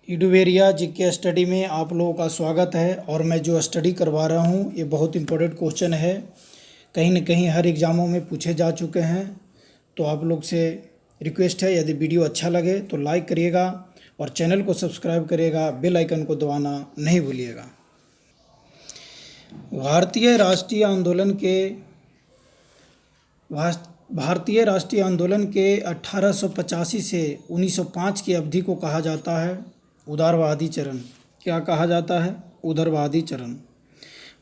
इडुवेरिया GK study में आप लोगों का स्वागत है। और मैं जो स्टडी करवा रहा हूँ ये बहुत इम्पोर्टेंट क्वेश्चन है, कहीं न कहीं हर एग्ज़ामों में पूछे जा चुके हैं। तो आप लोग से रिक्वेस्ट है, यदि वीडियो अच्छा लगे तो लाइक करिएगा और चैनल को सब्सक्राइब करिएगा, बेल आइकन को दबाना नहीं भूलिएगा। भारतीय राष्ट्रीय आंदोलन के 1885 से 1905 की अवधि को कहा जाता है उदारवादी चरण। क्या कहा जाता है? उदारवादी चरण।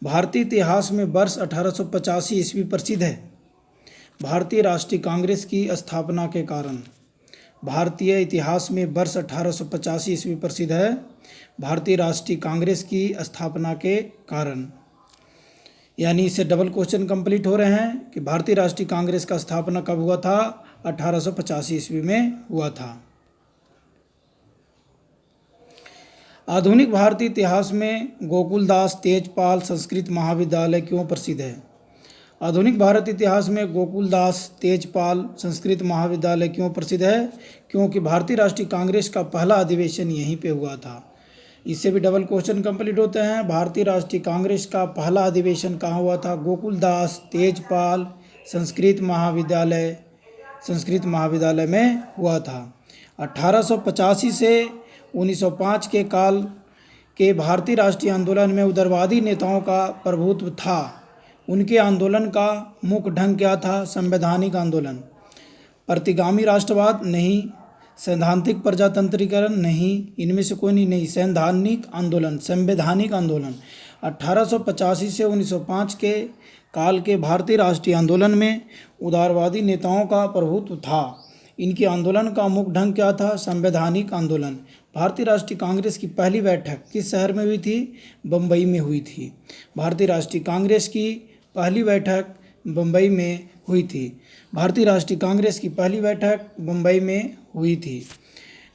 भारतीय इतिहास में वर्ष 1885 ईस्वी प्रसिद्ध है भारतीय राष्ट्रीय कांग्रेस की स्थापना के कारण। भारतीय इतिहास में वर्ष 1885 ईस्वी प्रसिद्ध है भारतीय राष्ट्रीय कांग्रेस की स्थापना के कारण। यानी इससे डबल क्वेश्चन कंप्लीट हो रहे हैं कि भारतीय राष्ट्रीय कांग्रेस का स्थापना कब हुआ था? 1885 ईस्वी में हुआ था। आधुनिक भारतीय इतिहास में गोकुलदास तेजपाल संस्कृत महाविद्यालय क्यों प्रसिद्ध है? आधुनिक भारत इतिहास में गोकुलदास तेजपाल संस्कृत महाविद्यालय क्यों प्रसिद्ध है? क्योंकि भारतीय राष्ट्रीय कांग्रेस का पहला अधिवेशन यहीं पे हुआ था। इससे भी डबल क्वेश्चन कंप्लीट होते हैं। भारतीय राष्ट्रीय कांग्रेस का पहला अधिवेशन कहाँ हुआ था? गोकुलदास तेजपाल संस्कृत महाविद्यालय में हुआ था। 1885 से 1905 के काल के भारतीय राष्ट्रीय आंदोलन में उदारवादी नेताओं का प्रभुत्व था। उनके आंदोलन का मुख्य ढंग क्या था? संवैधानिक आंदोलन। प्रतिगामी राष्ट्रवाद नहीं, सैद्धांतिक प्रजातंत्रीकरण नहीं, इनमें से कोई नहीं। संवैधानिक आंदोलन। 1885 से 1905 के काल के भारतीय राष्ट्रीय आंदोलन में उदारवादी नेताओं का प्रभुत्व था। इनके आंदोलन का मुख्य ढंग क्या था? संवैधानिक आंदोलन। भारतीय राष्ट्रीय कांग्रेस की पहली बैठक किस शहर में हुई थी? बम्बई में हुई थी। भारतीय राष्ट्रीय कांग्रेस की पहली बैठक बम्बई में हुई थी। भारतीय राष्ट्रीय कांग्रेस की पहली बैठक बम्बई में हुई थी।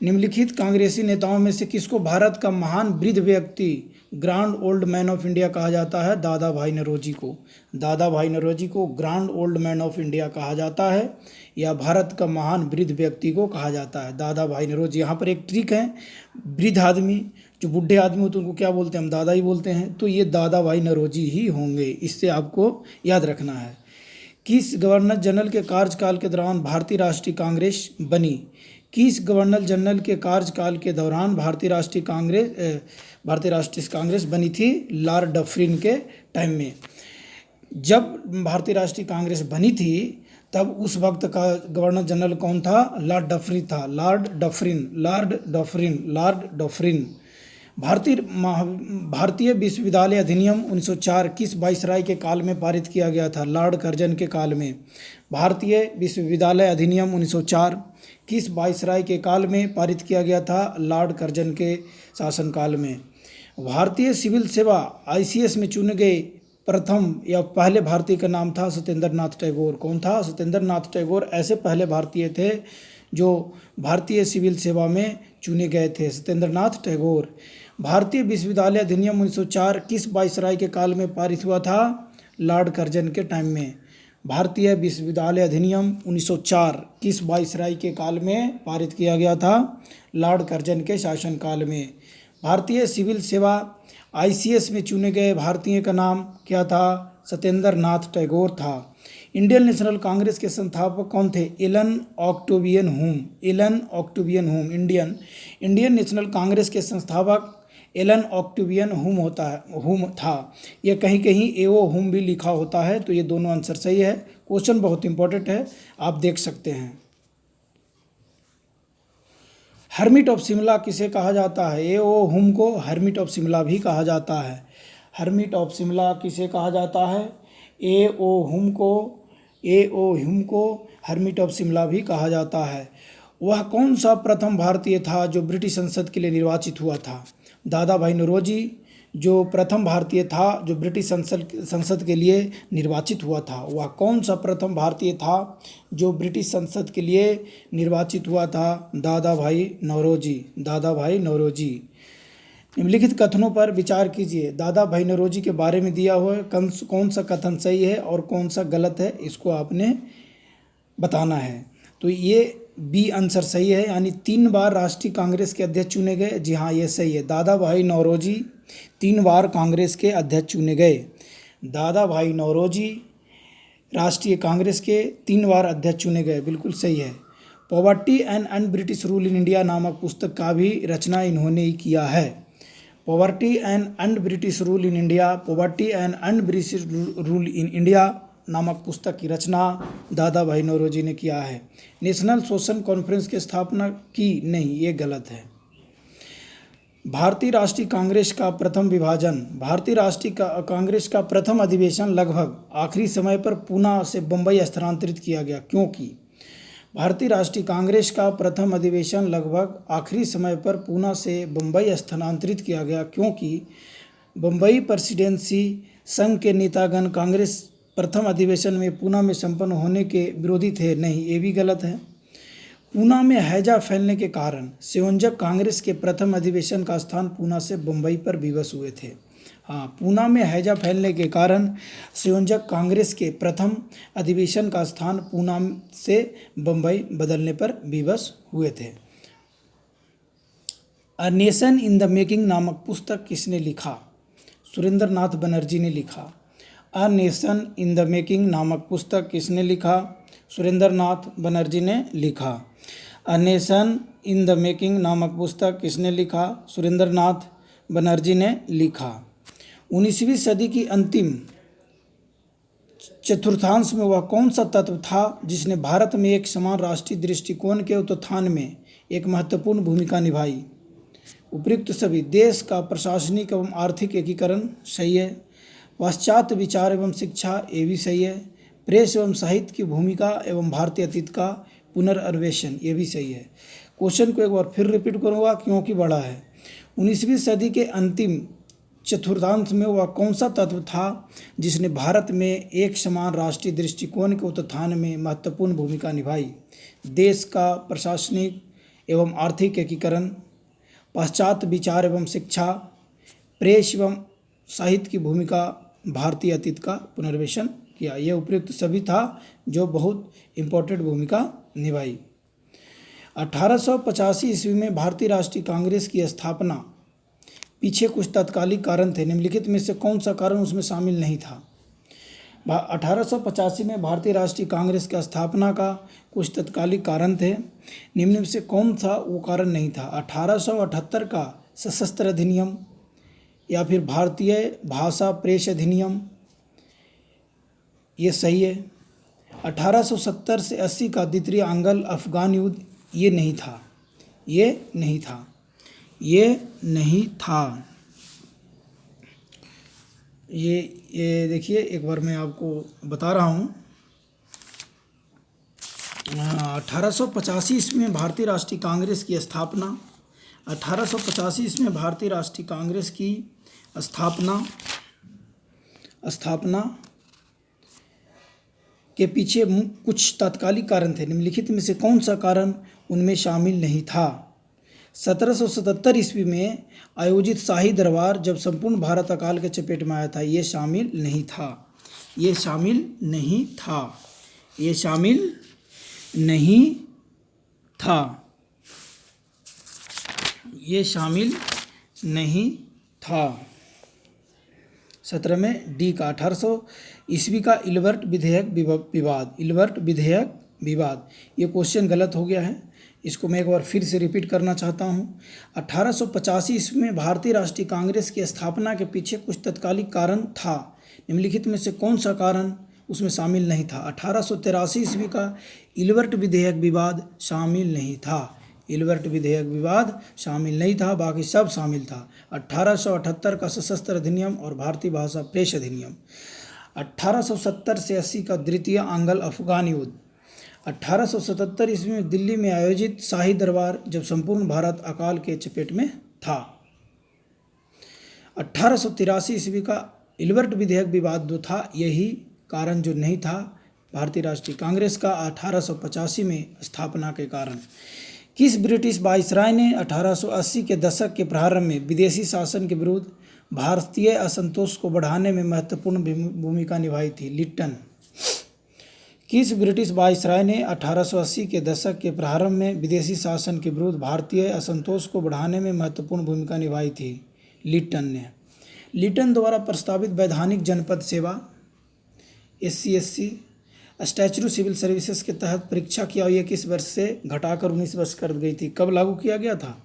निम्नलिखित कांग्रेसी नेताओं में से किसको भारत का महान वृद्ध व्यक्ति, grand old man of India कहा जाता है? दादा भाई नौरोजी को grand old man of India कहा जाता है, या भारत का महान वृद्ध व्यक्ति को कहा जाता है दादा भाई नौरोजी। यहाँ पर एक ट्रिक है, वृद्ध आदमी जो बूढ़े आदमी होते हैं उनको क्या बोलते हैं? हम दादा ही बोलते हैं। तो ये दादा भाई नौरोजी ही होंगे, इससे आपको याद रखना है। किस गवर्नर जनरल के कार्यकाल के दौरान भारतीय राष्ट्रीय कांग्रेस बनी? किस गवर्नर जनरल के कार्यकाल के दौरान भारतीय राष्ट्रीय कांग्रेस बनी थी? लॉर्ड डफरिन के टाइम में। जब भारतीय राष्ट्रीय कांग्रेस बनी थी तब उस वक्त का गवर्नर जनरल कौन था? Lord Dufferin. भारतीय विश्वविद्यालय अधिनियम 1904 किस वाइसराय के काल में पारित किया गया था? लॉर्ड कर्जन के काल में। भारतीय विश्वविद्यालय अधिनियम 1904 किस वाइसराय के काल में पारित किया गया था? लॉर्ड कर्जन के शासनकाल में। भारतीय सिविल सेवा ICS में चुने गए प्रथम या पहले भारतीय का नाम था सत्येंद्र नाथ टैगोर। कौन था? सत्येंद्र नाथ टैगोर ऐसे पहले भारतीय थे जो भारतीय सिविल सेवा में चुने गए थे, सत्येंद्र नाथ टैगोर। भारतीय विश्वविद्यालय अधिनियम 1904 किस वाइसराय के काल में पारित हुआ था? लॉर्ड कर्जन के टाइम में। भारतीय विश्वविद्यालय अधिनियम 1904 किस वाइसराय के काल में पारित किया गया था? लॉर्ड कर्जन के शासनकाल में। भारतीय सिविल सेवा ICS में चुने गए भारतीय का नाम क्या था? सत्येंद्र नाथ टैगोर था। इंडियन नेशनल कांग्रेस के संस्थापक कौन थे? एलन ऑक्टेवियन हुम। इंडियन नेशनल कांग्रेस के संस्थापक एलन ऑक्टेवियन हुम था। ये कहीं कहीं एओ हुम भी लिखा होता है, तो ये दोनों आंसर सही है। क्वेश्चन बहुत इंपॉर्टेंट है, आप देख सकते हैं। हर्मिट ऑफ शिमला किसे कहा जाता है? एओ हुम को हर्मिट ऑफ शिमला भी कहा जाता है। हर्मिट ऑफ शिमला किसे कहा जाता है? एओ हुम को हर्मिट ऑफ शिमला भी कहा जाता है। वह कौन सा प्रथम भारतीय था जो ब्रिटिश संसद के लिए निर्वाचित हुआ था? दादा भाई नौरोजी जो प्रथम भारतीय था जो ब्रिटिश संसद के लिए निर्वाचित हुआ था। वह कौन सा प्रथम भारतीय था जो ब्रिटिश संसद के लिए निर्वाचित हुआ था? दादा भाई नौरोजी। निम्नलिखित कथनों पर विचार कीजिए। दादा भाई नौरोजी के बारे में दिया हुआ कौन सा कथन सही है और कौन सा गलत है, इसको आपने बताना है। तो ये बी आंसर सही है, यानी 3 बार राष्ट्रीय कांग्रेस के अध्यक्ष चुने गए। जी हाँ, ये सही है। दादा भाई नौरोजी 3 बार कांग्रेस के अध्यक्ष चुने गए। दादा भाई नौरोजी राष्ट्रीय कांग्रेस के 3 बार अध्यक्ष चुने गए, बिल्कुल सही है। Poverty and un British rule in India नामक पुस्तक का भी रचना इन्होंने ही किया है। Poverty and un British rule in India, poverty and un British rule in India नामक पुस्तक की रचना दादा भाई नौरोजी ने किया है। नेशनल सोशल कॉन्फ्रेंस की स्थापना की, नहीं, ये गलत है। भारतीय राष्ट्रीय कांग्रेस का प्रथम विभाजन, भारतीय राष्ट्रीय कांग्रेस का प्रथम अधिवेशन लगभग आखिरी समय पर पूना से बम्बई स्थानांतरित किया गया, क्योंकि भारतीय राष्ट्रीय कांग्रेस का प्रथम अधिवेशन लगभग आखिरी समय पर पूना से बम्बई स्थानांतरित किया गया, क्योंकि बम्बई प्रेसिडेंसी संघ के नेतागण कांग्रेस प्रथम अधिवेशन में पूना में संपन्न होने के विरोधी थे, नहीं, ये भी गलत है। पूना में हैजा फैलने के कारण संयोजक कांग्रेस के प्रथम अधिवेशन का स्थान पूना से बम्बई पर विवश हुए थे। हाँ, पूना में हैजा फैलने के कारण संयोजक कांग्रेस के प्रथम अधिवेशन का स्थान पूना से बम्बई बदलने पर विवश हुए थे। A nation in the making नामक पुस्तक किसने लिखा? सुरेंद्र नाथ बनर्जी ने लिखा। A nation in the making नामक पुस्तक किसने लिखा? सुरेंद्र नाथ बनर्जी ने लिखा। A nation in the making नामक पुस्तक किसने लिखा? सुरेंद्र नाथ बनर्जी ने लिखा। 19वीं सदी की अंतिम चतुर्थांश में वह कौन सा तत्व था जिसने भारत में एक समान राष्ट्रीय दृष्टिकोण के उत्थान में एक महत्वपूर्ण भूमिका निभाई? उपयुक्त सभी। देश का प्रशासनिक एवं आर्थिक एकीकरण, सही है। पाश्चात्य विचार एवं शिक्षा, ये भी सही है। प्रेस एवं साहित्य की भूमिका एवं भारतीय अतीत का पुनर्न्वेषण, ये भी सही है। क्वेश्चन को एक बार फिर रिपीट करूँगा क्योंकि बड़ा है। 19वीं सदी के अंतिम चतुर्थांश में वह कौन सा तत्व था जिसने भारत में एक समान राष्ट्रीय दृष्टिकोण के उत्थान में महत्वपूर्ण भूमिका निभाई? देश का प्रशासनिक एवं आर्थिक एकीकरण, पाश्चात्य विचार एवं शिक्षा, प्रेस एवं साहित्य की भूमिका, भारतीय अतीत का पुनर्न्वेषण किया। यह उपयुक्त सभी था जो बहुत इम्पोर्टेंट भूमिका निभाई। 1885 ईस्वी में भारतीय राष्ट्रीय कांग्रेस की स्थापना पीछे कुछ तात्कालिक कारण थे, निम्नलिखित में से कौन सा कारण उसमें शामिल नहीं था? 1885 में भारतीय राष्ट्रीय कांग्रेस की स्थापना का कुछ तात्कालिक कारण थे, निम्न में से कौन सा वो कारण नहीं था? 1878 का सशस्त्र अधिनियम या फिर भारतीय भाषा प्रेस अधिनियम, ये सही है। 1870 से 80 का द्वितीय आंग्ल अफगान युद्ध, ये नहीं था, ये नहीं था, ये नहीं था। ये देखिए, एक बार मैं आपको बता रहा हूँ। 1885 ईस्वी में भारतीय राष्ट्रीय कांग्रेस की स्थापना, 1885 ईस्वी में भारतीय राष्ट्रीय कांग्रेस की स्थापना के पीछे कुछ तात्कालिक कारण थे, निम्नलिखित में से कौन सा कारण उनमें शामिल नहीं था? 1777 ईस्वी में आयोजित शाही दरबार जब संपूर्ण भारत अकाल के चपेट में आया था, ये शामिल नहीं था, ये शामिल नहीं था, ये शामिल नहीं था, ये शामिल नहीं था। 17 में डी का 1800 ईस्वी का इलबर्ट विधेयक विवाद, इलबर्ट विधेयक विवाद, ये क्वेश्चन गलत हो गया है, इसको मैं एक बार फिर से रिपीट करना चाहता हूँ। 1885 ईस्वी में भारतीय राष्ट्रीय कांग्रेस की स्थापना के पीछे कुछ तात्कालिक कारण था, निम्नलिखित में से कौन सा कारण उसमें शामिल नहीं था? 1883 ईस्वी का इलबर्ट विधेयक विवाद शामिल नहीं था, इलबर्ट विधेयक विवाद शामिल नहीं था, बाकी सब शामिल था। 1878 का सशस्त्र अधिनियम और भारतीय भाषा प्रेस अधिनियम, 1870 से 80 का द्वितीय आंग्ल अफगान युद्ध, 1877 ईस्वी में दिल्ली में आयोजित शाही दरबार जब संपूर्ण भारत अकाल के चपेट में था, 1883 ईस्वी का इलबर्ट विधेयक विवाद जो था, यही कारण जो नहीं था भारतीय राष्ट्रीय कांग्रेस का 1885 में स्थापना के कारण। किस ब्रिटिश वाइसराय ने 1880 के दशक के प्रारंभ में विदेशी शासन के विरुद्ध भारतीय असंतोष को बढ़ाने में महत्वपूर्ण भूमिका निभाई थी? लिट्टन। किस ब्रिटिश वायसराय ने 1880 के दशक के प्रारंभ में विदेशी शासन के विरुद्ध भारतीय असंतोष को बढ़ाने में महत्वपूर्ण भूमिका निभाई थी? लिटन ने। लिटन द्वारा प्रस्तावित वैधानिक जनपद सेवा SC/SC स्टैच्यूटरी सिविल सर्विसेज के तहत परीक्षा की आयु 21 वर्ष से घटाकर 19 वर्ष कर दी गई थी। कब लागू किया गया था?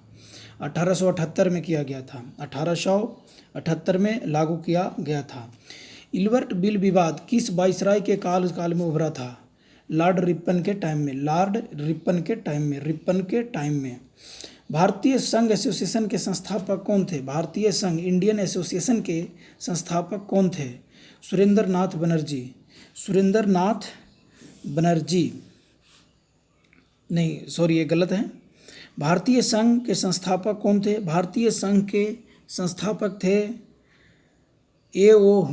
1878 में किया गया था। 1878 में लागू किया गया था। इल्बर्ट बिल विवाद किस वायसराय के काल में उभरा था? लॉर्ड रिपन के टाइम में। भारतीय संघ एसोसिएशन के संस्थापक कौन थे? भारतीय संघ इंडियन एसोसिएशन के संस्थापक कौन थे? सुरेंद्र नाथ बनर्जी नहीं, सॉरी ये गलत है। भारतीय संघ के संस्थापक कौन थे? भारतीय संघ के संस्थापक थे A.O.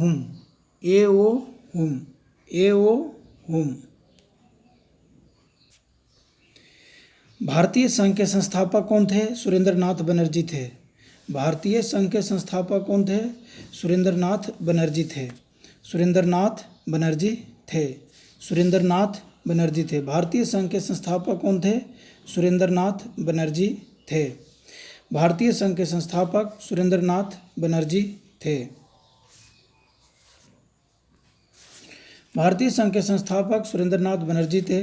हुम। भारतीय संघ के संस्थापक कौन थे? सुरेंद्र नाथ बनर्जी थे। भारतीय संघ के संस्थापक कौन थे? सुरेंद्र नाथ बनर्जी थे। भारतीय संघ के संस्थापक कौन थे? सुरेंद्र नाथ बनर्जी थे। भारतीय संघ के संस्थापक सुरेंद्र नाथ बनर्जी थे। भारतीय संघ के संस्थापक सुरेंद्र नाथ बनर्जी थे।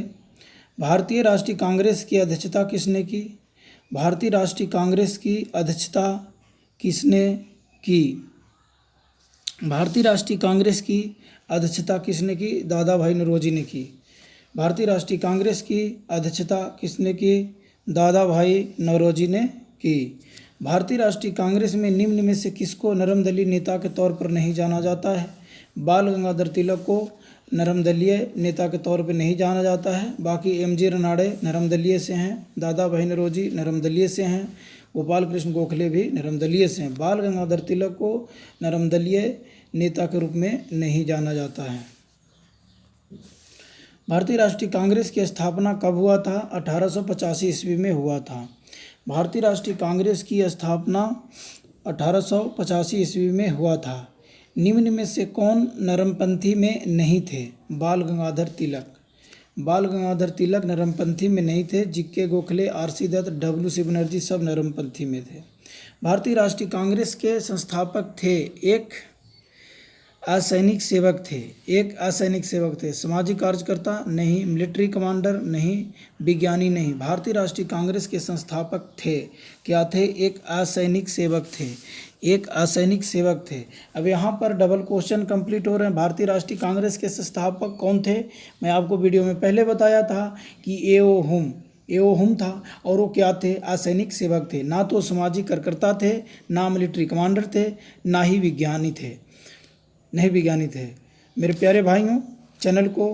भारतीय राष्ट्रीय कांग्रेस की अध्यक्षता किसने की? भारतीय राष्ट्रीय कांग्रेस की अध्यक्षता किसने की? भारतीय राष्ट्रीय कांग्रेस की अध्यक्षता किसने की? दादा भाई नौरोजी ने की। भारतीय राष्ट्रीय कांग्रेस की अध्यक्षता किसने की? दादा भाई नौरोजी ने की। भारतीय राष्ट्रीय कांग्रेस में निम्न में से किसको नरमदलीय नेता के तौर पर नहीं जाना जाता है? बाल गंगाधर तिलक को नरमदलीय नेता के तौर पर नहीं जाना जाता है। बाकी MG रनाड़े नरमदलीय से हैं, दादा भाई नौरोजी नरमदलीय से हैं, गोपाल कृष्ण गोखले भी नरमदलीय से हैं। बाल गंगाधर तिलक को नरमदलीय नेता के रूप में नहीं जाना जाता है। भारतीय राष्ट्रीय कांग्रेस की स्थापना कब हुआ था? 1885 ईस्वी में हुआ था। भारतीय राष्ट्रीय कांग्रेस की स्थापना 1885 ईस्वी में हुआ था। निम्न में से कौन नरमपंथी में नहीं थे? बाल गंगाधर तिलक नरमपंथी में नहीं थे। जिक्के गोखले, RC दत्त, WC बनर्जी सब नरमपंथी में थे। भारतीय राष्ट्रीय कांग्रेस के संस्थापक थे एक असैनिक सेवक थे। सामाजिक कार्यकर्ता नहीं, मिलिट्री कमांडर नहीं, विज्ञानी नहीं। भारतीय राष्ट्रीय कांग्रेस के संस्थापक थे, क्या थे? एक असैनिक सेवक थे। अब यहाँ पर डबल क्वेश्चन कंप्लीट हो रहे हैं। भारतीय राष्ट्रीय कांग्रेस के संस्थापक कौन थे? मैं आपको वीडियो में पहले बताया था कि A.O. हुम था, और वो क्या थे? असैनिक सेवक थे। ना तो सामाजिक कार्यकर्ता थे, ना मिलिट्री कमांडर थे, ना ही विज्ञानी थे। मेरे प्यारे भाइयों, चैनल को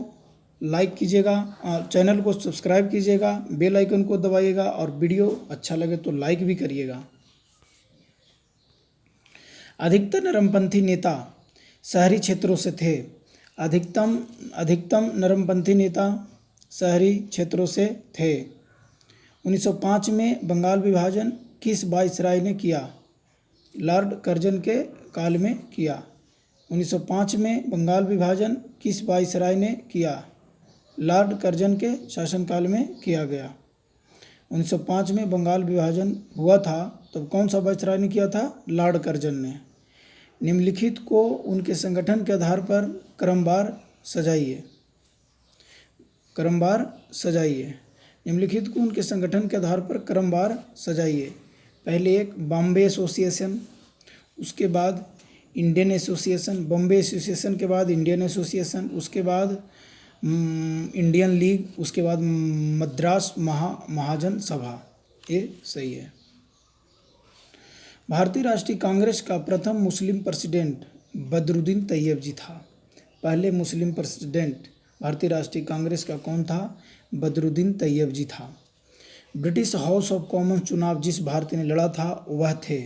लाइक कीजिएगा, चैनल को सब्सक्राइब कीजिएगा, बेल आइकन को दबाइएगा, और वीडियो अच्छा लगे तो लाइक भी करिएगा। अधिकतर नरमपंथी नेता शहरी क्षेत्रों से थे। अधिकतम नरमपंथी नेता शहरी क्षेत्रों से थे। 1905 में बंगाल विभाजन किस वायसराय ने किया? लॉर्ड कर्जन के काल में किया। 1905 में बंगाल विभाजन किस वायसराय ने किया? लॉर्ड कर्जन के शासनकाल में किया गया। 1905 में बंगाल विभाजन हुआ था, तब कौन सा वायसराय ने किया था? लॉर्ड कर्जन ने। निम्नलिखित को उनके संगठन के आधार पर क्रमवार सजाइए। निम्नलिखित को उनके संगठन के आधार पर क्रमवार सजाइए। पहले एक बॉम्बे एसोसिएशन, उसके बाद इंडियन एसोसिएशन, बॉम्बे एसोसिएशन के बाद इंडियन एसोसिएशन, उसके बाद इंडियन लीग, उसके बाद मद्रास महाजन सभा। ये सही है। भारतीय राष्ट्रीय कांग्रेस का प्रथम मुस्लिम प्रेसिडेंट बदरुद्दीन तैयब जी था। पहले मुस्लिम प्रेसिडेंट भारतीय राष्ट्रीय कांग्रेस का कौन था? बदरुद्दीन तैयब जी था। ब्रिटिश हाउस ऑफ कॉमन्स चुनाव जिस भारतीय ने लड़ा था वह थे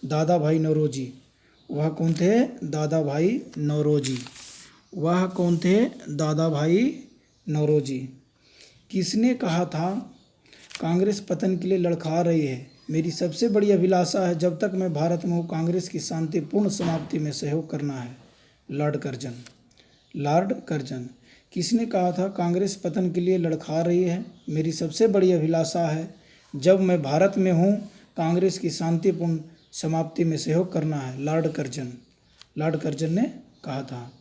दादा भाई नौरोजी। वह कौन थे? दादा भाई नौरोजी। वह कौन थे? दादा भाई नौरोजी। किसने कहा था कांग्रेस पतन के लिए लड़खड़ा रही है? मेरी सबसे बड़ी अभिलाषा है जब तक मैं भारत में हूँ कांग्रेस की शांतिपूर्ण समाप्ति में सहयोग करना है। Lord Curzon. किसने कहा था कांग्रेस पतन के लिए लड़खड़ा रही है, मेरी सबसे बड़ी अभिलाषा है जब मैं भारत में हूँ कांग्रेस की शांतिपूर्ण समाप्ति में सहयोग करना है, लॉर्ड कर्जन ने कहा था।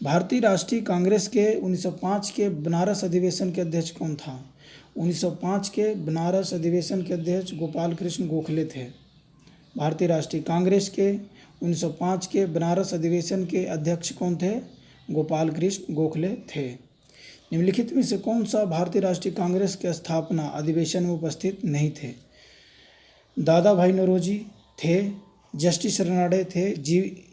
भारतीय राष्ट्रीय कांग्रेस के 1905 के बनारस अधिवेशन के अध्यक्ष कौन था? 1905 के बनारस अधिवेशन के अध्यक्ष गोपाल कृष्ण गोखले थे। भारतीय राष्ट्रीय कांग्रेस के 1905 के बनारस अधिवेशन के अध्यक्ष कौन थे? गोपाल कृष्ण गोखले थे। निम्नलिखित में से कौन सा भारतीय राष्ट्रीय कांग्रेस के स्थापना अधिवेशन में उपस्थित नहीं थे? दादा भाई नौरोजी थे, जस्टिस रनाडे थे,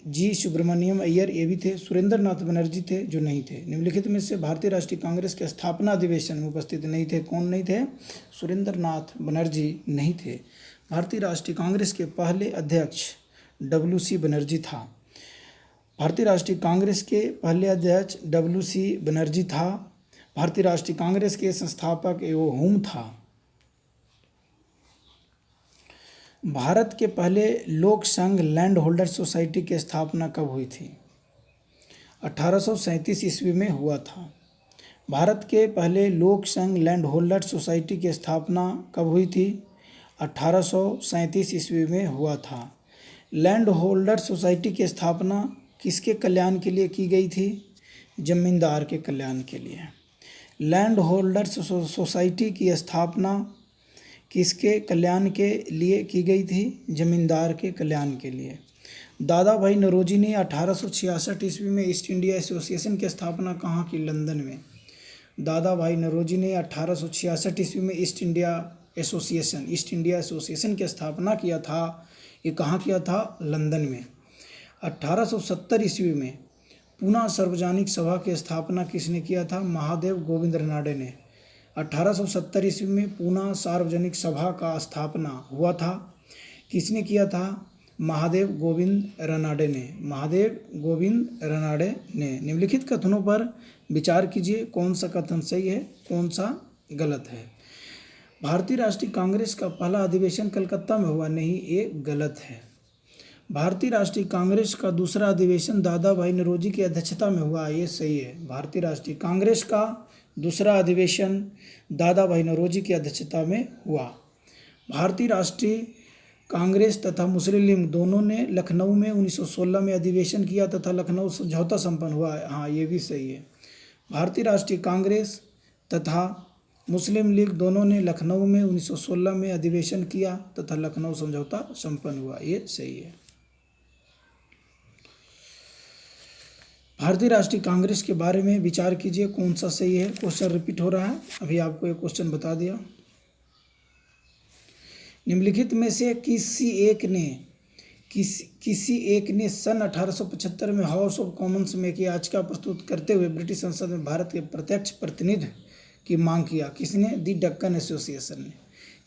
जी सुब्रमण्यम अय्यर ये भी थे, सुरेंद्र नाथ बनर्जी थे जो नहीं थे। निम्नलिखित में से भारतीय राष्ट्रीय कांग्रेस के स्थापना अधिवेशन में उपस्थित नहीं थे, कौन नहीं थे? सुरेंद्र नाथ बनर्जी नहीं थे। भारतीय राष्ट्रीय कांग्रेस के पहले अध्यक्ष WC बनर्जी था। भारतीय राष्ट्रीय कांग्रेस के पहले अध्यक्ष WC बनर्जी था। भारतीय राष्ट्रीय कांग्रेस के संस्थापक एवं हुम था। भारत के पहले लोक संघ लैंड होल्डर सोसाइटी की स्थापना कब हुई थी? 1837 ईस्वी में हुआ था। भारत के पहले लोक संघ लैंड होल्डर सोसाइटी की स्थापना कब हुई थी? 1837 ईस्वी में हुआ था। लैंड होल्डर सोसाइटी की स्थापना किसके कल्याण के लिए की गई थी? जमींदार के कल्याण के लिए। लैंड होल्डर सोसाइटी की स्थापना किसके कल्याण के लिए की गई थी? जमींदार के कल्याण के लिए। दादा भाई नौरोजी ने 1866 ईस्वी में ईस्ट इंडिया एसोसिएशन की स्थापना कहाँ की? लंदन में। दादा भाई नौरोजी ने 1866 ईस्वी में ईस्ट इंडिया एसोसिएशन की स्थापना किया था। ये कहाँ किया था? लंदन में। 1870 ईस्वी में पूना सार्वजनिक सभा की स्थापना किसने किया था? महादेव गोविंद रनाडे ने। 1870 ईस्वी में पूना सार्वजनिक सभा का स्थापना हुआ था। किसने किया था? महादेव गोविंद रनाडे ने। निम्नलिखित कथनों पर विचार कीजिए, कौन सा कथन सही है, कौन सा गलत है। भारतीय राष्ट्रीय कांग्रेस का पहला अधिवेशन कलकत्ता में हुआ, नहीं, ये गलत है। भारतीय राष्ट्रीय कांग्रेस का दूसरा अधिवेशन दादा भाई नौरोजी की अध्यक्षता में हुआ, ये सही है। भारतीय राष्ट्रीय कांग्रेस का दूसरा अधिवेशन दादा भाई नौरोजी की अध्यक्षता में हुआ। भारतीय राष्ट्रीय कांग्रेस तथा मुस्लिम लीग दोनों ने लखनऊ में 1916 में अधिवेशन किया तथा लखनऊ समझौता संपन्न हुआ। हाँ, ये भी सही है। भारतीय राष्ट्रीय कांग्रेस तथा मुस्लिम लीग दोनों ने लखनऊ में 1916 में अधिवेशन किया तथा लखनऊ समझौता संपन्न हुआ, ये सही है। भारतीय राष्ट्रीय कांग्रेस के बारे में विचार कीजिए, कौन सा सही है। क्वेश्चन रिपीट हो रहा है, अभी आपको एक क्वेश्चन बता दिया। निम्नलिखित में से किसी एक ने सन 1875 में हाउस ऑफ कॉमन्स में एक याचिका प्रस्तुत करते हुए ब्रिटिश संसद में भारत के प्रत्यक्ष प्रतिनिधि की मांग किया। किसने? दी डक्कन एसोसिएशन ने।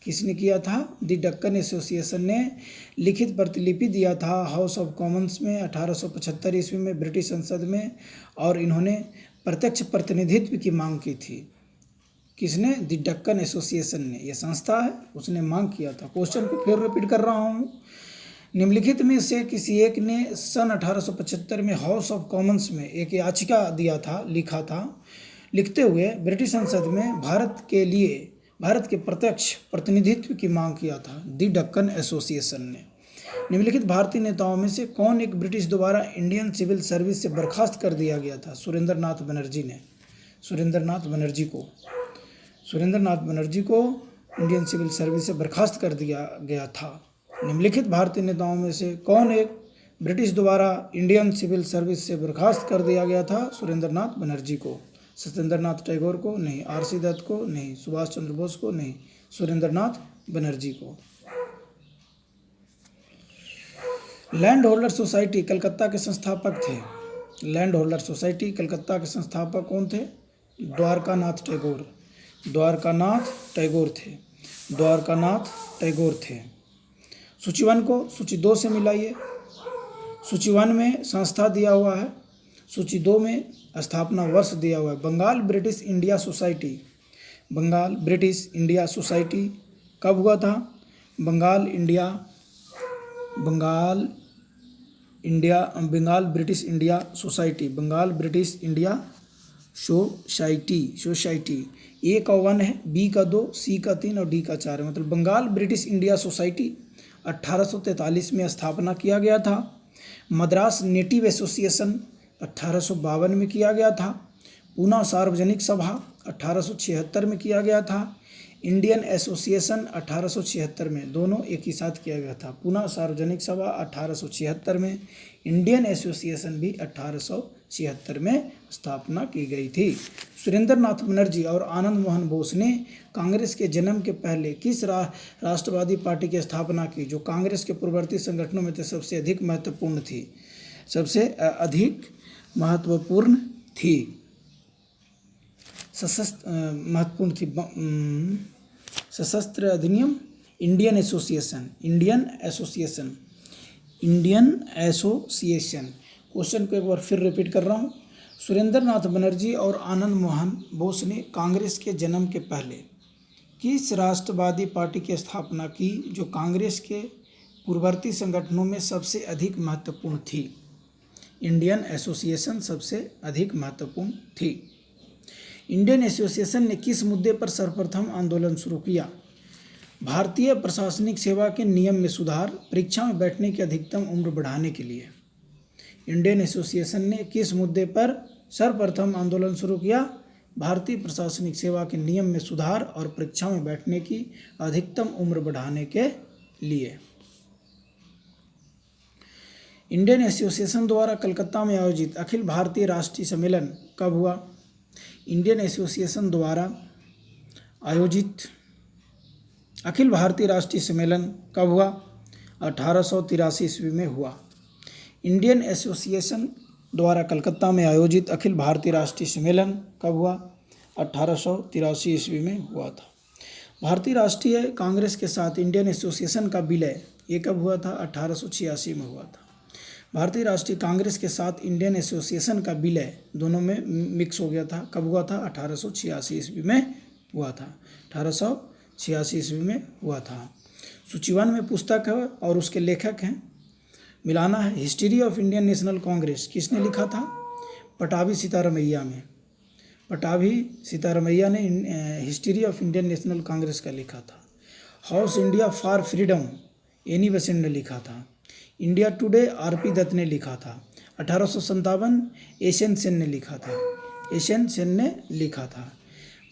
किसने किया था? दी डक्कन एसोसिएशन ने लिखित प्रतिलिपि दिया था हाउस ऑफ कॉमन्स में 1875 ईस्वी में ब्रिटिश संसद में, और इन्होंने प्रत्यक्ष प्रतिनिधित्व की मांग की थी। किसने? दी डक्कन एसोसिएशन ने, यह संस्था है, उसने मांग किया था। क्वेश्चन को फिर रिपीट कर रहा हूँ। निम्नलिखित में से किसी एक ने सन 1875 में हाउस ऑफ कॉमन्स में एक याचिका लिखा था, लिखते हुए ब्रिटिश संसद में भारत के प्रत्यक्ष प्रतिनिधित्व की मांग किया था। दी डक्कन एसोसिएशन ने। निम्नलिखित भारतीय नेताओं में से कौन एक ब्रिटिश द्वारा इंडियन सिविल सर्विस से बर्खास्त कर दिया गया था? सुरेंद्र नाथ बनर्जी ने। सुरेंद्र नाथ बनर्जी को इंडियन सिविल सर्विस से बर्खास्त कर दिया गया था। निम्नलिखित भारतीय नेताओं में से कौन एक ब्रिटिश द्वारा इंडियन सिविल सर्विस से बर्खास्त कर दिया गया था? सुरेंद्र नाथ बनर्जी को। सत्येंद्र नाथ टैगोर को नहीं, RC दत्त को नहीं, सुभाष चंद्र बोस को नहीं, सुरेंद्र नाथ बनर्जी को। लैंड होल्डर सोसाइटी कलकत्ता के संस्थापक थे। लैंड होल्डर सोसाइटी कलकत्ता के संस्थापक कौन थे? द्वारकानाथ टैगोर थे। सूची 1 को सूची 2 से मिलाइए। सूची 1 में संस्था दिया हुआ है, सूची 2 में स्थापना वर्ष दिया हुआ है। बंगाल ब्रिटिश इंडिया सोसाइटी कब हुआ था? Bengal British India society. A का 1 है, बी का 2, सी का 3 और डी का 4 है। मतलब बंगाल ब्रिटिश इंडिया सोसाइटी 1843 में स्थापना किया गया था। मद्रास नेटिव एसोसिएशन 1852 में किया गया था। पूना सार्वजनिक सभा 1876 में किया गया था। इंडियन एसोसिएशन 1876 में, दोनों एक ही साथ किया गया था। पूना सार्वजनिक सभा 1876 में, इंडियन एसोसिएशन भी 1876 में स्थापना की गई थी। सुरेंद्र नाथ बनर्जी और आनंद मोहन बोस ने कांग्रेस के जन्म के पहले किस राष्ट्रवादी पार्टी की स्थापना की, जो कांग्रेस के पूर्ववर्ती संगठनों में सबसे अधिक महत्वपूर्ण थी? सशस्त्र अधिनियम इंडियन एसोसिएशन। क्वेश्चन को एक बार फिर रिपीट कर रहा हूँ। सुरेंद्र नाथ बनर्जी और आनंद मोहन बोस ने कांग्रेस के जन्म के पहले किस राष्ट्रवादी पार्टी की स्थापना की, जो कांग्रेस के पूर्ववर्ती संगठनों में सबसे अधिक महत्वपूर्ण थी? इंडियन एसोसिएशन सबसे अधिक महत्वपूर्ण थी। इंडियन एसोसिएशन ने किस मुद्दे पर सर्वप्रथम आंदोलन शुरू किया? भारतीय प्रशासनिक सेवा के नियम में सुधार, परीक्षा में बैठने की अधिकतम उम्र बढ़ाने के लिए। इंडियन एसोसिएशन ने किस मुद्दे पर सर्वप्रथम आंदोलन शुरू किया? भारतीय प्रशासनिक सेवा के नियम में सुधार और परीक्षा में बैठने की अधिकतम उम्र बढ़ाने के लिए। इंडियन एसोसिएशन द्वारा कलकत्ता में आयोजित अखिल भारतीय राष्ट्रीय सम्मेलन कब हुआ? इंडियन एसोसिएशन द्वारा आयोजित अखिल भारतीय राष्ट्रीय सम्मेलन कब हुआ? 1883 ईस्वी में हुआ। इंडियन एसोसिएशन द्वारा कलकत्ता में आयोजित अखिल भारतीय राष्ट्रीय सम्मेलन कब हुआ? 1883 ईस्वी में हुआ था। भारतीय राष्ट्रीय कांग्रेस के साथ इंडियन एसोसिएशन का विलय ये कब हुआ था? 1886 में हुआ था। भारतीय राष्ट्रीय कांग्रेस के साथ इंडियन एसोसिएशन का विलय दोनों में मिक्स हो गया था। कब हुआ था? 1886 ईस्वी में हुआ था। 1886 ईस्वी में हुआ था। सूचीवन में पुस्तक है और उसके लेखक हैं, मिलाना है। History of Indian national Congress किसने लिखा था? पटाभी सीतारमैया में। पटाभी सीतारमैया ने history of Indian national Congress का लिखा था। House India for freedom Annie Besant ने लिखा था। इंडिया टुडे आरपी दत्त ने लिखा था। 1857 एशियन सेन ने लिखा था।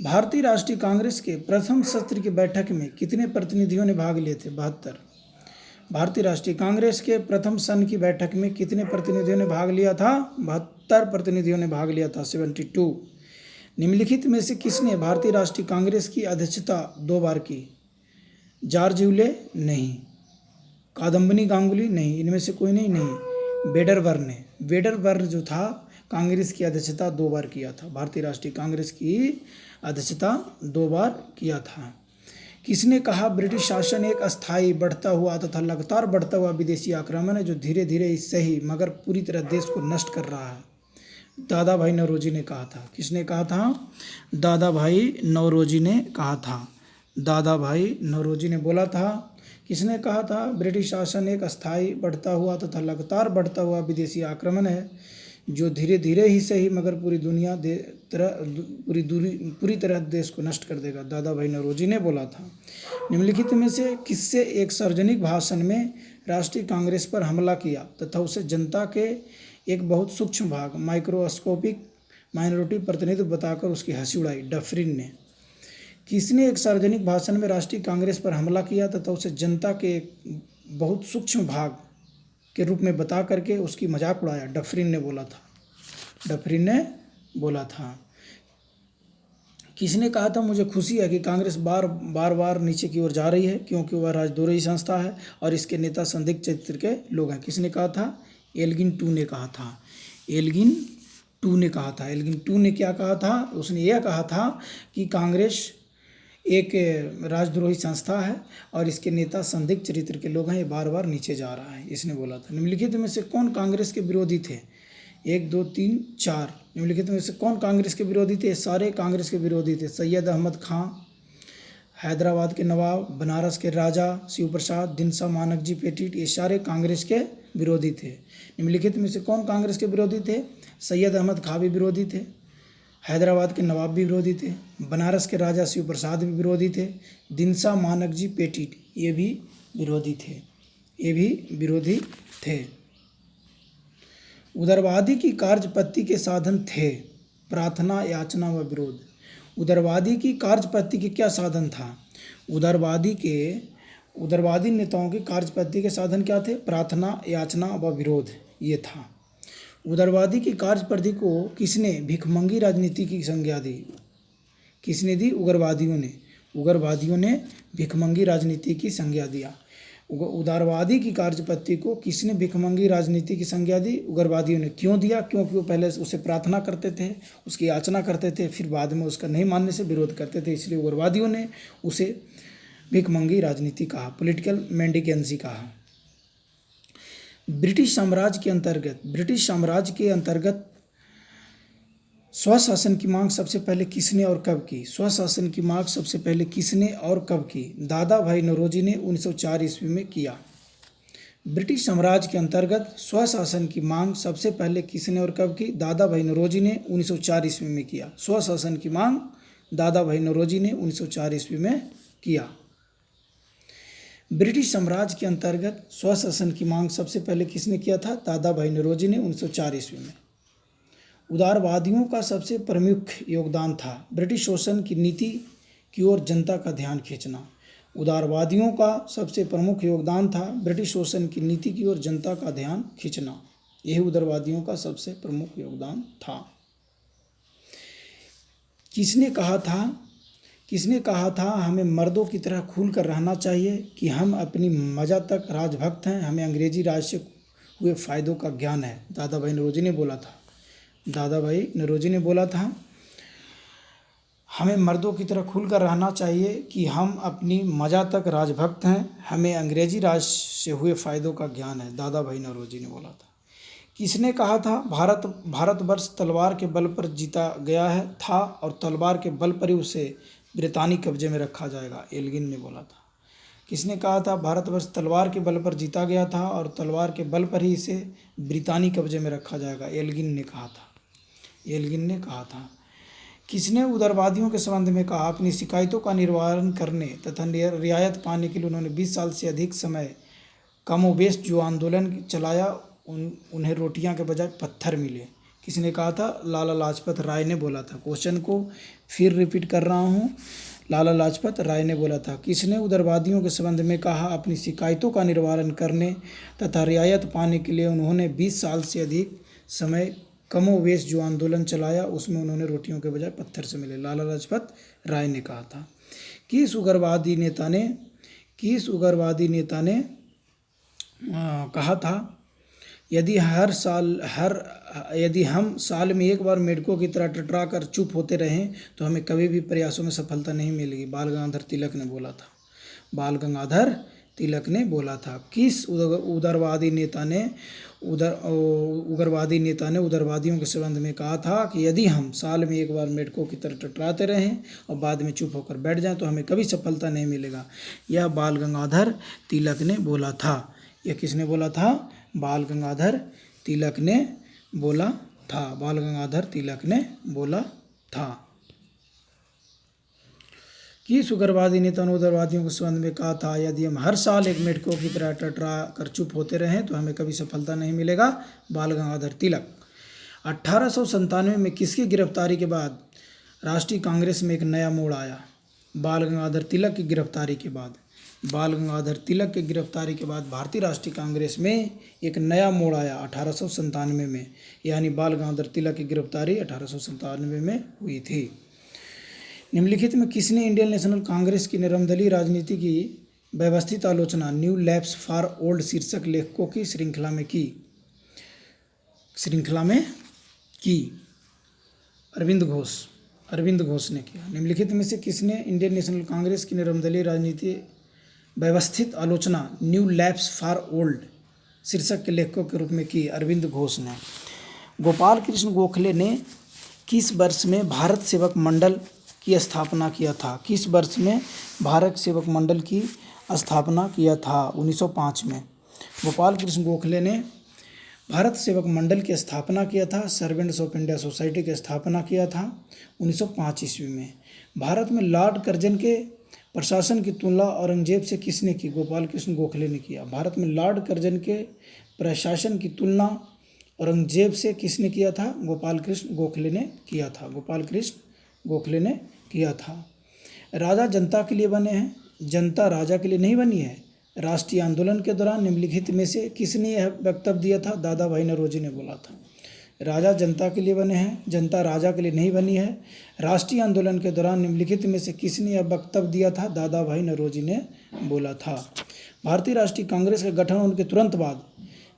भारतीय राष्ट्रीय कांग्रेस के प्रथम सत्र की बैठक में कितने प्रतिनिधियों ने भाग लिए थे? 72। भारतीय राष्ट्रीय कांग्रेस के प्रथम सन की बैठक में कितने प्रतिनिधियों ने भाग लिया था? 72 प्रतिनिधियों ने भाग लिया था, 72। निम्नलिखित में से किसने भारतीय राष्ट्रीय कांग्रेस की अध्यक्षता 2 बार की? जॉर्ज यूले नहीं, कादम्बिनी गांगुली नहीं, इनमें से कोई नहीं। वेडरवर्न जो था कांग्रेस की अध्यक्षता 2 बार किया था। भारतीय राष्ट्रीय कांग्रेस की अध्यक्षता 2 बार किया था। किसने कहा ब्रिटिश शासन एक अस्थायी, बढ़ता हुआ तथा लगातार बढ़ता हुआ विदेशी आक्रमण है, जो धीरे धीरे इससे ही मगर पूरी तरह देश को नष्ट कर रहा है? दादा भाई नौरोजी ने कहा था। किसने कहा था? दादा भाई नौरोजी ने कहा था। दादा भाई नौरोजी ने बोला था। किसने कहा था? ब्रिटिश शासन एक अस्थायी, बढ़ता हुआ तथा लगातार बढ़ता हुआ विदेशी आक्रमण है, जो धीरे धीरे ही सही मगर पूरी तरह देश को नष्ट कर देगा। दादा भाई नौरोजी ने बोला था। निम्नलिखित में से किससे एक सार्वजनिक भाषण में राष्ट्रीय कांग्रेस पर हमला किया तथा उसे जनता के एक बहुत सूक्ष्म भाग, माइक्रोस्कोपिक माइनॉरिटी प्रतिनिधित्व बताकर उसकी हंसी उड़ाई? डफरिन ने। किसने एक सार्वजनिक भाषण में राष्ट्रीय कांग्रेस पर हमला किया तथा उसे जनता के एक बहुत सूक्ष्म भाग के रूप में बता करके उसकी मजाक उड़ाया? डफरिन ने बोला था। किसने कहा था मुझे खुशी है कि कांग्रेस बार नीचे की ओर जा रही है, क्योंकि वह राजद्रोही संस्था है और इसके नेता संदिग्ध चरित्र के लोग हैं? किसने कहा था? एल्गिन टू ने कहा था। एल्गिन टू ने क्या कहा था? उसने यह कहा था कि कांग्रेस एक राजद्रोही संस्था है और इसके नेता संदिग्ध चरित्र के लोग हैं, ये बार नीचे जा रहा है, इसने बोला था। निम्नलिखित में से कौन कांग्रेस के विरोधी थे? 1, 2, 3, 4। निम्नलिखित में से कौन कांग्रेस के विरोधी थे? सारे कांग्रेस के विरोधी थे। सैयद अहमद खां, हैदराबाद के नवाब, बनारस के राजा शिव प्रसाद, दिनसा मानकजी पेटिट, ये सारे कांग्रेस के विरोधी थे। निम्नलिखित में से कौन कांग्रेस के विरोधी थे? सैयद अहमद खां भी विरोधी थे। हैदराबाद के नवाब भी विरोधी थे, बनारस के राजा शिव प्रसाद भी विरोधी थे, दिनसा मानकजी पेटिट ये भी विरोधी थे। उदारवादी की कार्यपद्धति के साधन थे प्रार्थना, याचना व विरोध। उदारवादी की कार्यपद्धति के क्या साधन था? उदारवादी नेताओं की कार्यपद्धति के साधन क्या थे? प्रार्थना, याचना व विरोध ये था। उदारवादी की कार्यपद्धति को किसने भिखमंगी राजनीति की संज्ञा दी? किसने दी? उग्रवादियों ने भिखमंगी राजनीति की संज्ञा दिया। उदारवादी की कार्यपद्धति को किसने भिखमंगी राजनीति की संज्ञा दी? उग्रवादियों ने। क्यों दिया? क्योंकि वो पहले उसे प्रार्थना करते थे, उसकी याचना करते थे, फिर बाद में उसका नहीं मानने से विरोध करते थे, इसलिए उग्रवादियों ने उसे भिखमंगी राजनीति कहा, पॉलिटिकल मेंडिकेंसी कहा। ब्रिटिश साम्राज्य के अंतर्गत स्वशासन की मांग सबसे पहले किसने और कब की? स्वशासन की मांग सबसे पहले किसने और कब की? दादा भाई नौरोजी ने 1904 ईस्वी में किया। ब्रिटिश साम्राज्य के अंतर्गत स्वशासन की मांग सबसे पहले किसने और कब की? दादा भाई नौरोजी ने 1904 ईस्वी में किया। स्वशासन की मांग दादा भाई नौरोजी ने 1904 ईस्वी में किया। ब्रिटिश साम्राज्य के अंतर्गत स्वशासन की मांग सबसे पहले किसने किया था? दादा भाई नौरोजी ने 1904 ईस्वी में। उदारवादियों का सबसे प्रमुख योगदान था ब्रिटिश शोषण की नीति की ओर जनता का ध्यान खींचना। उदारवादियों का सबसे प्रमुख योगदान था ब्रिटिश शोषण की नीति की ओर जनता का ध्यान खींचना। यही उदारवादियों का सबसे प्रमुख योगदान था। किसने कहा था हमें मर्दों की तरह खुल कर रहना चाहिए कि हम अपनी मजा तक राजभक्त हैं, हमें अंग्रेजी राज से हुए फ़ायदों का ज्ञान है? दादा भाई नौरोजी ने बोला था हमें मर्दों की तरह खुल कर रहना चाहिए कि हम अपनी मजा तक राजभक्त हैं, हमें अंग्रेजी राज से हुए फ़ायदों का ज्ञान है। दादा भाई नौरोजी ने बोला था। किसने कहा था भारतवर्ष तलवार के बल पर जीता गया था और तलवार के बल पर ही उसे ब्रितानी कब्जे में रखा जाएगा? एल्गिन ने बोला था। किसने कहा था भारतवर्ष तलवार के बल पर जीता गया था और तलवार के बल पर ही इसे ब्रितानी कब्जे में रखा जाएगा? एल्गिन ने कहा था। किसने उदारवादियों के संबंध में कहा अपनी शिकायतों का निवारण करने तथा रियायत पाने के लिए उन्होंने 20 साल से अधिक समय कमोबेश जो आंदोलन चलाया उन्हें रोटियां के बजाय पत्थर मिले? किसने कहा था? लाला लाजपत राय ने बोला था। क्वेश्चन को फिर रिपीट कर रहा हूँ, लाला लाजपत राय ने बोला था। किसने उदारवादियों के संबंध में कहा अपनी शिकायतों का निवारण करने तथा रियायत पाने के लिए उन्होंने 20 साल से अधिक समय कमोवेश जो आंदोलन चलाया उसमें उन्होंने रोटियों के बजाय पत्थर से मिले? लाला लाजपत राय ने कहा था। किस उग्रवादी नेता ने कहा था यदि हम साल में एक बार मेढकों की तरह टटरा कर चुप होते रहें तो हमें कभी भी प्रयासों में सफलता नहीं मिलेगी? बाल गंगाधर तिलक ने बोला था। किस उग्रवादी नेता ने उग्रवादियों के संबंध में कहा था कि यदि हम साल में एक बार मेढकों की तरह टटराते रहें और बाद में चुप होकर बैठ जाएं तो हमें कभी सफलता नहीं मिलेगा? यह बाल गंगाधर तिलक ने बोला था। यह किसने बोला था? बाल गंगाधर तिलक ने बोला था। किस उग्रवादी नेता ने उग्रवादियों के संबंध में कहा था यदि हम हर साल एक मेढकों की तरह टटरा कर चुप होते रहें तो हमें कभी सफलता नहीं मिलेगा? बाल गंगाधर तिलक। 1897 में किसकी गिरफ्तारी के बाद राष्ट्रीय कांग्रेस में एक नया मोड़ आया? बाल गंगाधर तिलक की गिरफ्तारी के बाद। भारतीय राष्ट्रीय कांग्रेस में एक नया मोड़ आया 1897 में, यानी बाल गंगाधर तिलक की गिरफ्तारी 1897 में हुई थी। निम्नलिखित में किसने इंडियन नेशनल कांग्रेस की नरमदली राजनीति की व्यवस्थित आलोचना न्यू लैप्स फॉर ओल्ड शीर्षक लेखकों की श्रृंखला में की? अरविंद घोष ने किया। निम्नलिखित में से किसने इंडियन नेशनल कांग्रेस की नरमदली राजनीति व्यवस्थित आलोचना न्यू लैप्स फॉर ओल्ड शीर्षक के लेखकों के रूप में की? अरविंद घोष ने। गोपाल कृष्ण गोखले ने किस वर्ष में भारत सेवक मंडल की स्थापना किया था? 1905 में। गोपाल कृष्ण गोखले ने भारत सेवक मंडल की स्थापना किया था। सर्वेंट्स ऑफ इंडिया सोसाइटी की स्थापना किया था 1905 ईस्वी में। भारत में लॉर्ड कर्जन के प्रशासन की तुलना औरंगजेब से किसने की? गोपाल कृष्ण गोखले ने किया। भारत में लॉर्ड कर्जन के प्रशासन की तुलना औरंगजेब से किसने किया था? गोपाल कृष्ण गोखले ने किया था। गोपाल कृष्ण गोखले ने किया था। राजा जनता के लिए बने हैं, जनता राजा के लिए नहीं बनी है। राष्ट्रीय आंदोलन के दौरान निम्नलिखित में से किसने यह वक्तव्य दिया था? दादा भाई नौरोजी ने बोला था। राजा जनता के लिए बने हैं, जनता राजा के लिए नहीं बनी है। राष्ट्रीय आंदोलन के दौरान निम्नलिखित में से किसने यह वक्तव्य दिया था? दादा भाई नौरोजी ने बोला था। भारतीय राष्ट्रीय कांग्रेस का गठन होने के तुरंत बाद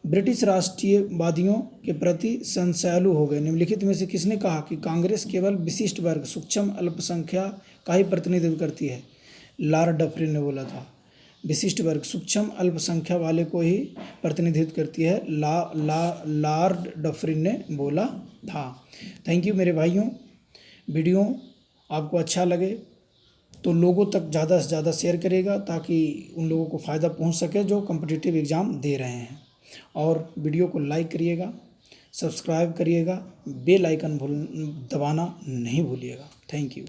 ब्रिटिश राष्ट्रीयवादियों के प्रति संशयालु हो गए। निम्नलिखित में से किसने कहा कि कांग्रेस केवल विशिष्ट वर्ग, सूक्ष्म अल्पसंख्यक का ही प्रतिनिधित्व करती है? लॉर्ड डफरिन ने बोला था। विशिष्ट वर्ग, सूक्ष्म अल्पसंख्यक वाले को ही प्रतिनिधित्व करती है, लॉर्ड डफरिन ने बोला था। थैंक यू मेरे भाइयों। वीडियो आपको अच्छा लगे तो लोगों तक ज़्यादा से ज़्यादा शेयर करेगा, ताकि उन लोगों को फ़ायदा पहुंच सके जो कॉम्पिटिटिव एग्ज़ाम दे रहे हैं। और वीडियो को लाइक करिएगा, सब्सक्राइब करिएगा, बेल आइकन दबाना नहीं भूलिएगा। Thank you.